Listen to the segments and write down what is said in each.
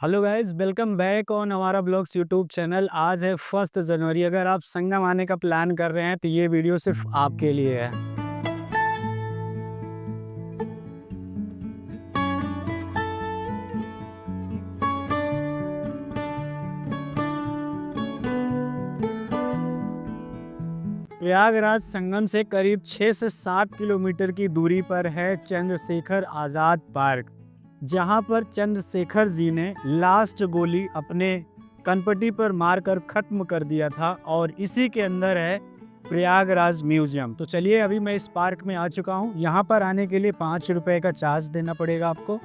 Hello guys, welcome back on हमारा blogs YouTube channel. आज है 1 जनवरी। अगर आप संगम आने का प्लान कर रहे हैं तो ये वीडियो सिर्फ आपके लिए है। प्रयागराज संगम से करीब 6 से 7 किलोमीटर की दूरी पर है चंद्रशेखर आज़ाद पार्क, जहां पर चंद्रशेखर जी ने लास्ट गोली अपने कनपटी पर मारकर खत्म कर दिया था और इसी के अंदर है प्रयागराज म्यूजियम। तो चलिए, अभी मैं इस पार्क में आ चुका हूं। यहां पर आने के लिए 5 रुपए का चार्ज देना पड़ेगा आपको।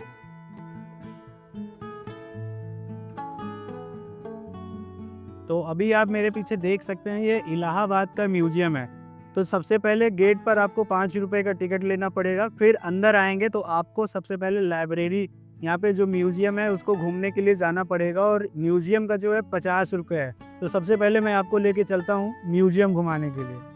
तो अभी आप मेरे पीछे देख सकते हैं, ये इलाहाबाद का म्यूजियम है। तो सबसे पहले गेट पर आपको 5 रुपए का टिकट लेना पड़ेगा। फिर अंदर आएंगे तो आपको सबसे पहले लाइब्रेरी, यहाँ पे जो म्यूजियम है उसको घूमने के लिए जाना पड़ेगा और म्यूजियम का जो है 50 रुपए है। तो सबसे पहले मैं आपको लेके चलता हूँ म्यूजियम घुमाने के लिए।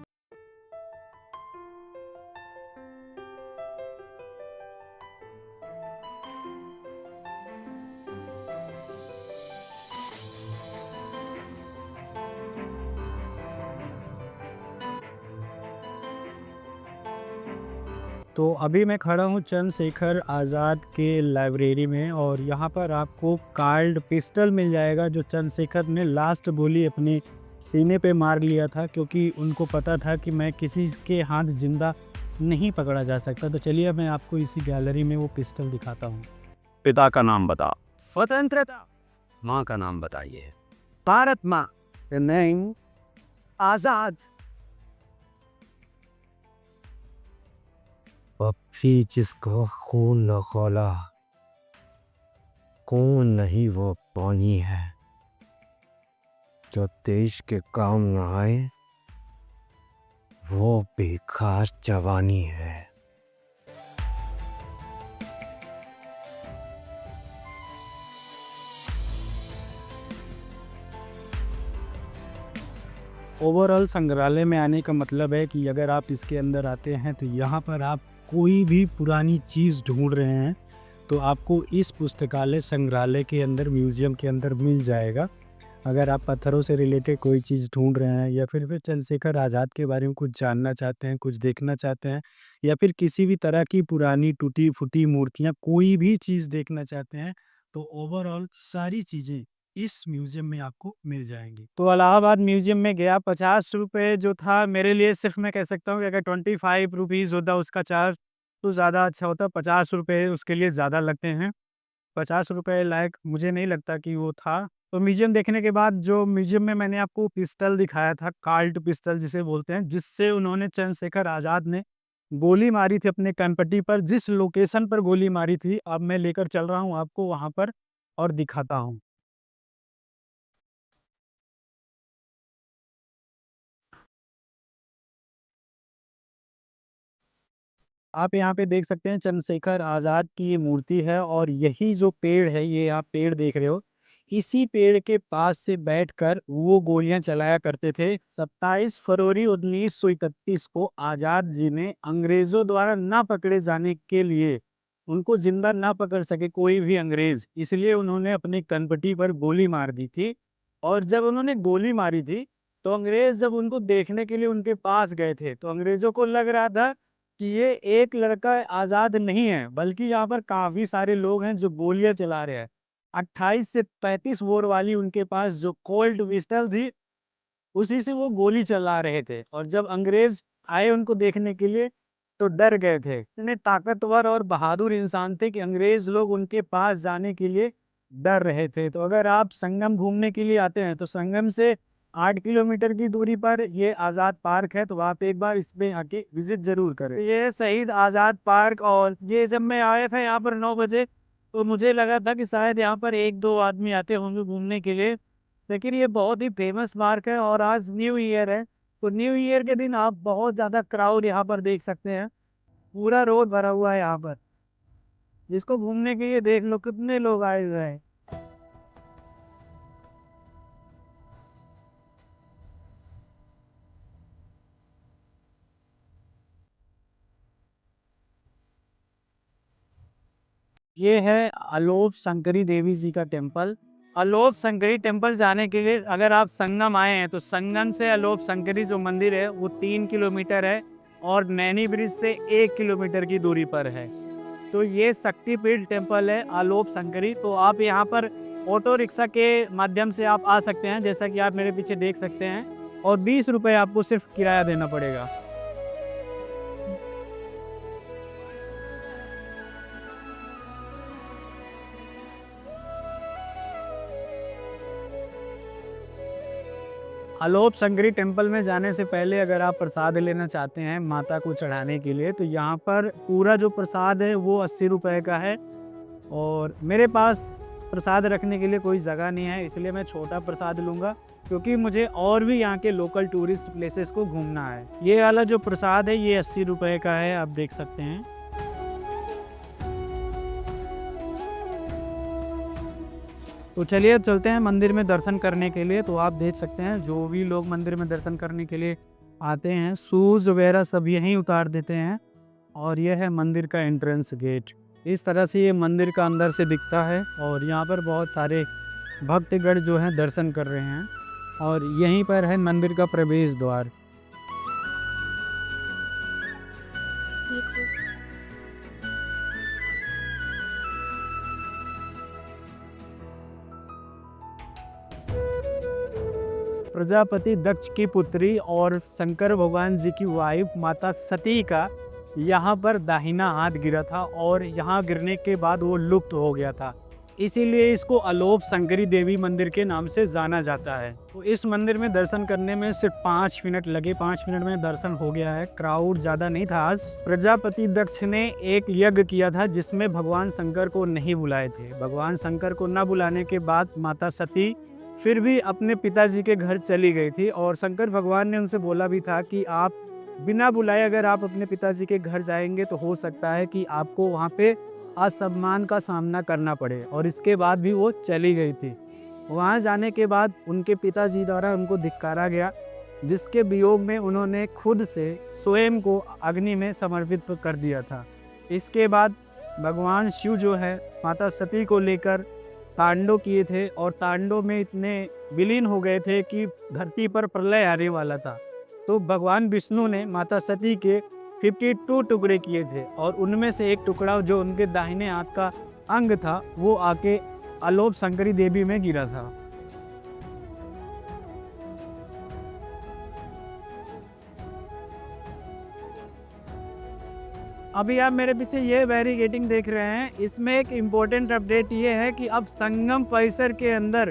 तो अभी मैं खड़ा हूँ चंद्रशेखर आज़ाद के लाइब्रेरी में और यहाँ पर आपको कार्ड पिस्टल मिल जाएगा, जो चंद्रशेखर ने लास्ट गोली अपने सीने पे मार लिया था, क्योंकि उनको पता था कि मैं किसी के हाथ जिंदा नहीं पकड़ा जा सकता। तो चलिए, मैं आपको इसी गैलरी में वो पिस्टल दिखाता हूँ। पिता का नाम बता। स्वतंत्रता। माँ का नाम बताइए। भारत माँ। नहीं, आज़ाद। पक्षी जिसको खून न खौला, खून नहीं वो पानी है, जो देश के काम न आए वो बेकार जवानी है। ओवरऑल संग्रहालय में आने का मतलब है कि अगर आप इसके अंदर आते हैं तो यहाँ पर आप कोई भी पुरानी चीज़ ढूंढ रहे हैं तो आपको इस पुस्तकालय संग्रहालय के अंदर, म्यूजियम के अंदर मिल जाएगा। अगर आप पत्थरों से रिलेटेड कोई चीज़ ढूंढ रहे हैं या फिर चंद्रशेखर आज़ाद के बारे में कुछ जानना चाहते हैं, कुछ देखना चाहते हैं, या फिर किसी भी तरह की पुरानी टूटी फूटी मूर्तियाँ, कोई भी चीज़ देखना चाहते हैं, तो ओवरऑल सारी चीज़ें इस म्यूजियम में आपको मिल जाएंगी। तो इलाहाबाद म्यूजियम में गया, 50 रुपये जो था मेरे लिए, सिर्फ मैं कह सकता हूँ कि अगर 25 रुपीज़ होता उसका चार्ज तो ज़्यादा अच्छा होता। 50 रुपये उसके लिए ज़्यादा लगते हैं। 50 रुपये लायक मुझे नहीं लगता कि वो था। तो म्यूजियम देखने के बाद, जो म्यूजियम में मैंने आपको पिस्टल दिखाया था, कार्ड पिस्टल जिसे बोलते हैं, जिससे उन्होंने चंद्रशेखर आज़ाद ने गोली मारी थी अपने कनपटी पर, जिस लोकेशन पर गोली मारी थी, अब मैं लेकर चल रहा हूँ आपको वहाँ पर और दिखाता हूँ। आप यहाँ पे देख सकते हैं चंद्रशेखर आज़ाद की ये मूर्ति है और यही जो पेड़ है, ये आप पेड़ देख रहे हो, इसी पेड़ के पास से बैठकर वो गोलियां चलाया करते थे। 27 फरवरी 1931 को आज़ाद जी ने अंग्रेजों द्वारा ना पकड़े जाने के लिए, उनको जिंदा ना पकड़ सके कोई भी अंग्रेज, इसलिए उन्होंने अपनी कनपटी पर गोली मार दी थी। और जब उन्होंने गोली मारी थी तो अंग्रेज जब उनको देखने के लिए उनके पास गए थे तो अंग्रेजों को लग रहा था कि ये एक लड़का आज़ाद नहीं है, बल्कि यहाँ पर काफ़ी सारे लोग हैं जो गोलियां चला रहे हैं। 28 से 35 बोर वाली उनके पास जो कोल्ट पिस्टल थी, उसी से वो गोली चला रहे थे। और जब अंग्रेज आए उनको देखने के लिए तो डर गए थे। इतने ताकतवर और बहादुर इंसान थे कि अंग्रेज लोग उनके पास जाने के लिए डर रहे थे। तो अगर आप संगम घूमने के लिए आते हैं तो संगम से 8 किलोमीटर की दूरी पर ये आज़ाद पार्क है, तो आप एक बार इसमें आके विजिट जरूर करें। ये है शहीद आज़ाद पार्क, और ये जब मैं आया था यहाँ पर 9 बजे, तो मुझे लगा था कि शायद यहाँ पर एक दो आदमी आते होंगे घूमने के लिए, लेकिन ये बहुत ही फेमस पार्क है। और आज न्यू ईयर है, तो न्यू ईयर के दिन आप बहुत ज़्यादा क्राउड यहाँ पर देख सकते हैं। पूरा रोड भरा हुआ है यहाँ पर। जिसको घूमने के लिए देख लो कितने लोग आए हुए हैं। ये है अलोप शंकरी देवी जी का टेम्पल। अलोप शंकरी टेम्पल जाने के लिए अगर आप संगम आए हैं तो संगम से अलोप शंकरी जो मंदिर है वो 3 किलोमीटर है और नैनी ब्रिज से 1 किलोमीटर की दूरी पर है। तो ये शक्तिपीठ टेम्पल है आलोप शंकरी। तो आप यहाँ पर ऑटो रिक्शा के माध्यम से आप आ सकते हैं, जैसा कि आप मेरे पीछे देख सकते हैं, और 20 रुपये आपको सिर्फ किराया देना पड़ेगा। आलोप शंकरी टेम्पल में जाने से पहले अगर आप प्रसाद लेना चाहते हैं माता को चढ़ाने के लिए, तो यहाँ पर पूरा जो प्रसाद है वो 80 रुपये का है। और मेरे पास प्रसाद रखने के लिए कोई जगह नहीं है, इसलिए मैं छोटा प्रसाद लूँगा, क्योंकि मुझे और भी यहाँ के लोकल टूरिस्ट प्लेसेस को घूमना है। ये वाला जो प्रसाद है ये 80 रुपये का है, आप देख सकते हैं। तो चलिए अब चलते हैं मंदिर में दर्शन करने के लिए। तो आप देख सकते हैं जो भी लोग मंदिर में दर्शन करने के लिए आते हैं शूज़ वगैरह सब यहीं उतार देते हैं। और यह है मंदिर का एंट्रेंस गेट। इस तरह से ये मंदिर का अंदर से दिखता है और यहाँ पर बहुत सारे भक्तगण जो हैं दर्शन कर रहे हैं। और यहीं पर है मंदिर का प्रवेश द्वार। प्रजापति दक्ष की पुत्री और शंकर भगवान जी की वाइफ माता सती का यहाँ पर दाहिना हाथ गिरा था और यहाँ गिरने के बाद वो लुप्त हो गया था, इसीलिए इसको अलोप शंकरी देवी मंदिर के नाम से जाना जाता है। तो इस मंदिर में दर्शन करने में सिर्फ 5 मिनट लगे, 5 मिनट में दर्शन हो गया है। क्राउड ज़्यादा नहीं था आज। प्रजापति दक्ष ने एक यज्ञ किया था जिसमें भगवान शंकर को नहीं बुलाए थे। भगवान शंकर को न बुलाने के बाद माता सती फिर भी अपने पिताजी के घर चली गई थी और शंकर भगवान ने उनसे बोला भी था कि आप बिना बुलाए अगर आप अपने पिताजी के घर जाएंगे तो हो सकता है कि आपको वहाँ पे असम्मान का सामना करना पड़े। और इसके बाद भी वो चली गई थी। वहाँ जाने के बाद उनके पिताजी द्वारा उनको धिक्कारा गया, जिसके वियोग में उन्होंने खुद से स्वयं को अग्नि में समर्पित कर दिया था। इसके बाद भगवान शिव जो है माता सती को लेकर तांडव किए थे और तांडव में इतने विलीन हो गए थे कि धरती पर प्रलय आने वाला था। तो भगवान विष्णु ने माता सती के 52 टुकड़े किए थे और उनमें से एक टुकड़ा जो उनके दाहिने हाथ का अंग था वो आके अलोप शंकरी देवी में गिरा था। अभी आप मेरे पीछे ये बैरिकेडिंग देख रहे हैं, इसमें एक इम्पोर्टेंट अपडेट ये है कि अब संगम परिसर के अंदर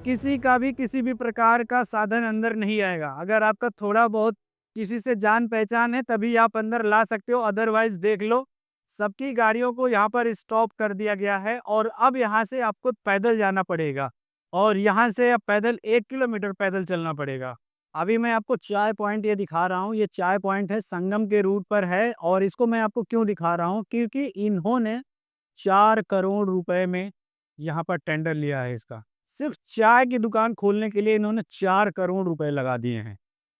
किसी का भी किसी भी प्रकार का साधन अंदर नहीं आएगा। अगर आपका थोड़ा बहुत किसी से जान पहचान है तभी आप अंदर ला सकते हो, अदरवाइज देख लो सबकी गाड़ियों को यहाँ पर स्टॉप कर दिया गया है। और अब यहाँ से आपको पैदल जाना पड़ेगा और यहाँ से अब पैदल 1 किलोमीटर पैदल चलना पड़ेगा। अभी मैं आपको चाय पॉइंट ये दिखा रहा हूँ, ये चाय पॉइंट है संगम के रूट पर है। और इसको मैं आपको क्यों दिखा रहा हूँ, क्योंकि इन्होंने 4 करोड़ रुपए में यहाँ पर टेंडर लिया है इसका। सिर्फ चाय की दुकान खोलने के लिए इन्होंने 4 करोड़ रुपए लगा दिए हैं।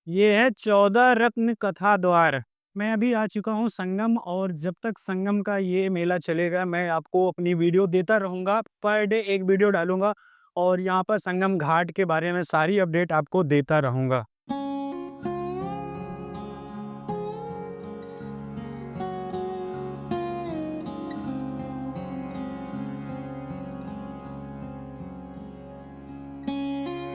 ये है 14 रत्न कथा द्वार। मैं अभी आ चुका हूँ संगम और जब तक संगम का ये मेला चलेगा मैं आपको अपनी वीडियो देता रहूँगा। पर डे एक वीडियो डालूंगा और यहाँ पर संगम घाट के बारे में सारी अपडेट आपको देता रहूँगा।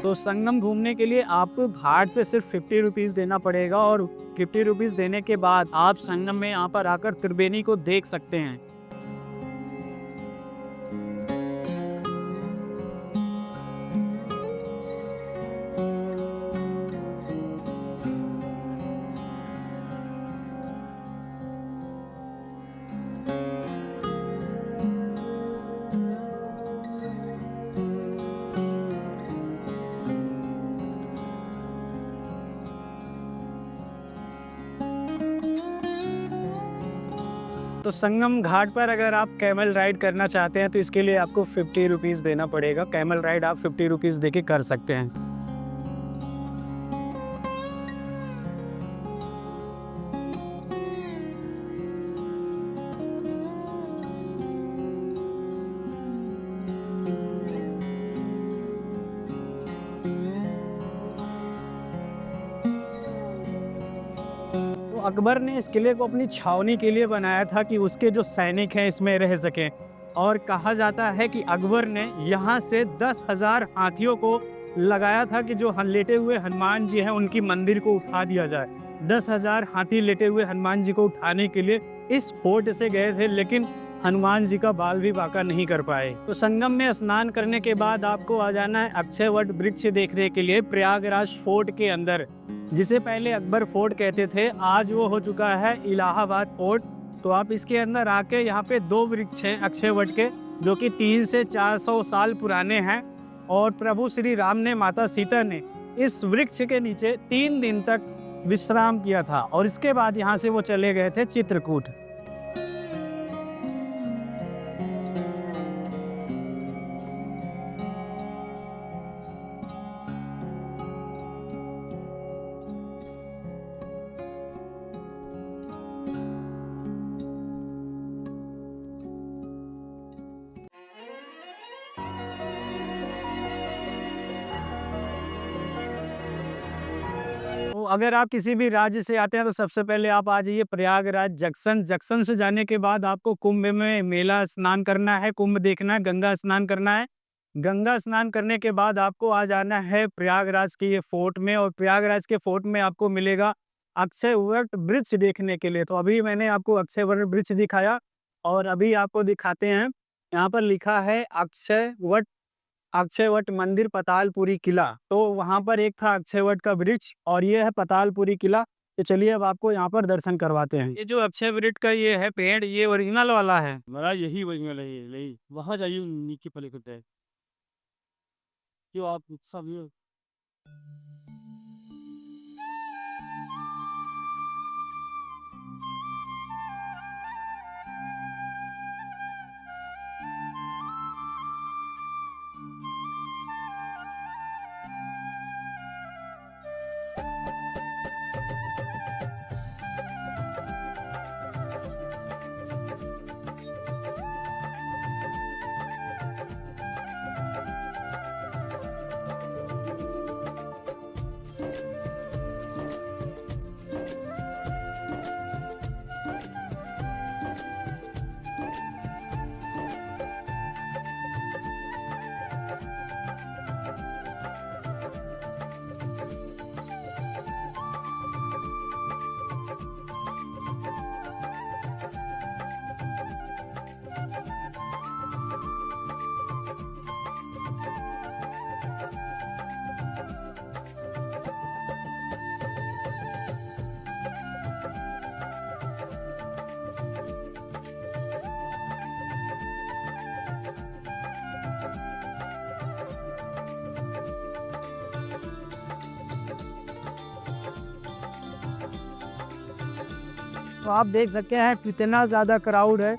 तो संगम घूमने के लिए आपको घाट से सिर्फ 50 रुपीज़ देना पड़ेगा और 50 रुपीज़ देने के बाद आप संगम में यहाँ पर आकर त्रिवेणी को देख सकते हैं। तो संगम घाट पर अगर आप कैमल राइड करना चाहते हैं तो इसके लिए आपको 50 रुपीज़ देना पड़ेगा। कैमल राइड आप 50 रुपीज़ देके कर सकते हैं। अकबर ने इस किले को अपनी छावनी के लिए बनाया था कि उसके जो सैनिक हैं इसमें रह सकें। और कहा जाता है कि अकबर ने यहाँ से 10,000 हाथियों को लगाया था कि जो लेटे हुए हनुमान जी हैं उनकी मंदिर को उठा दिया जाए। 10,000 हाथी लेटे हुए हनुमान जी को उठाने के लिए इस फोर्ट से गए थे, लेकिन हनुमान जी का बाल भी बांका नहीं कर पाए। तो संगम में स्नान करने के बाद आपको आ जाना है अक्षयवट वृक्ष देखने के लिए प्रयागराज फोर्ट के अंदर, जिसे पहले अकबर फोर्ट कहते थे, आज वो हो चुका है इलाहाबाद फोर्ट। तो आप इसके अंदर आके यहाँ पे 2 वृक्ष हैं अक्षयवट के, जो कि 300 से 400 साल पुराने हैं। और प्रभु श्री राम ने, माता सीता ने इस वृक्ष के नीचे 3 दिन तक विश्राम किया था और इसके बाद यहाँ से वो चले गए थे चित्रकूट। तो अगर आप किसी भी राज्य से आते हैं तो सबसे पहले आप आ जाइए प्रयागराज जंक्शन। जंक्शन से जाने के बाद आपको कुंभ में मेला स्नान करना है, कुंभ देखना है, गंगा स्नान करना है। गंगा स्नान करने के बाद आपको आ जाना है प्रयागराज के ये फोर्ट में, और प्रयागराज के फोर्ट में आपको मिलेगा अक्षयवट वृक्ष देखने के लिए। तो अभी मैंने आपको अक्षयवट वृक्ष दिखाया और अभी आपको दिखाते हैं, यहाँ पर लिखा है अक्षयवट मंदिर पतालपुरी किला। तो वहां पर एक था अक्षयवट का वृक्ष और ये है पतालपुरी किला। तो चलिए अब आपको यहाँ पर दर्शन करवाते हैं। ये जो अक्षय वृक्ष का ये है पेड़, ये ओरिजिनल वाला है। महाराज यही ओरिजिनल है, यही वहाँ जाइए नीचे पले होता है जो आप सब ये तो आप देख सकते हैं कितना ज़्यादा क्राउड है,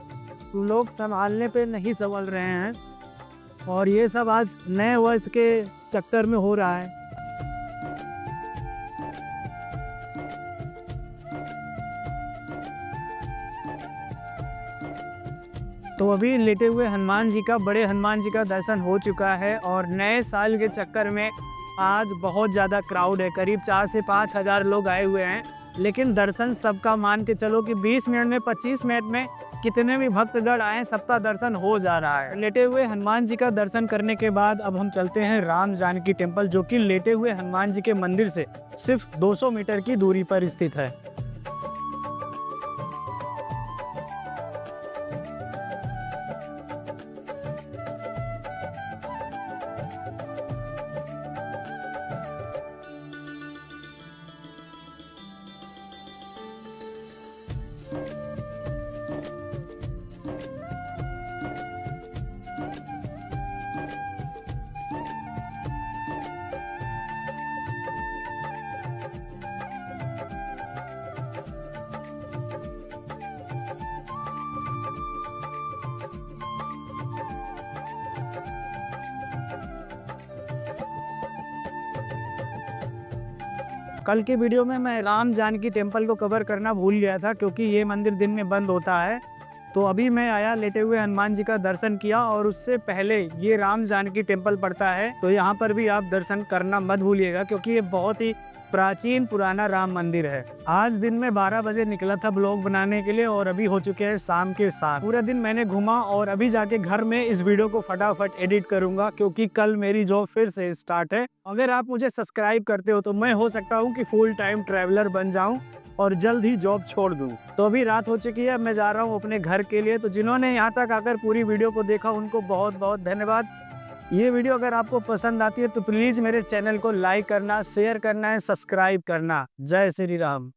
तो लोग संभालने पे नहीं संभल रहे हैं और ये सब आज नए वर्ष के चक्कर में हो रहा है। तो अभी लेटे हुए हनुमान जी का, बड़े हनुमान जी का दर्शन हो चुका है और नए साल के चक्कर में आज बहुत ज़्यादा क्राउड है, करीब 4 से 5 हज़ार लोग आए हुए हैं। लेकिन दर्शन सबका मान के चलो कि 20 मिनट में, 25 मिनट में कितने भी भक्तगण आए सबका दर्शन हो जा रहा है। लेटे हुए हनुमान जी का दर्शन करने के बाद अब हम चलते हैं राम जानकी टेम्पल, जो कि लेटे हुए हनुमान जी के मंदिर से सिर्फ 200 मीटर की दूरी पर स्थित है। कल के वीडियो में मैं राम जानकी टेम्पल को कवर करना भूल गया था, क्योंकि ये मंदिर दिन में बंद होता है। तो अभी मैं आया, लेटे हुए हनुमान जी का दर्शन किया और उससे पहले ये राम जानकी टेम्पल पड़ता है, तो यहाँ पर भी आप दर्शन करना मत भूलिएगा, क्योंकि ये बहुत ही प्राचीन पुराना राम मंदिर है। आज दिन में 12 बजे निकला था ब्लॉग बनाने के लिए और अभी हो चुके हैं शाम के 7। पूरा दिन मैंने घूमा और अभी जाके घर में इस वीडियो को फटाफट एडिट करूंगा क्योंकि कल मेरी जॉब फिर से स्टार्ट है। अगर आप मुझे सब्सक्राइब करते हो तो मैं हो सकता हूँ कि फुल टाइम ट्रैवलर बन जाऊं और जल्द ही जॉब छोड़ दूं। तो अभी रात हो चुकी है, मैं जा रहा हूँ अपने घर के लिए। तो जिन्होंने यहाँ तक आकर पूरी वीडियो को देखा उनको बहुत बहुत धन्यवाद। ये वीडियो अगर आपको पसंद आती है तो प्लीज़ मेरे चैनल को लाइक करना, शेयर करना है, सब्सक्राइब करना। जय श्री राम।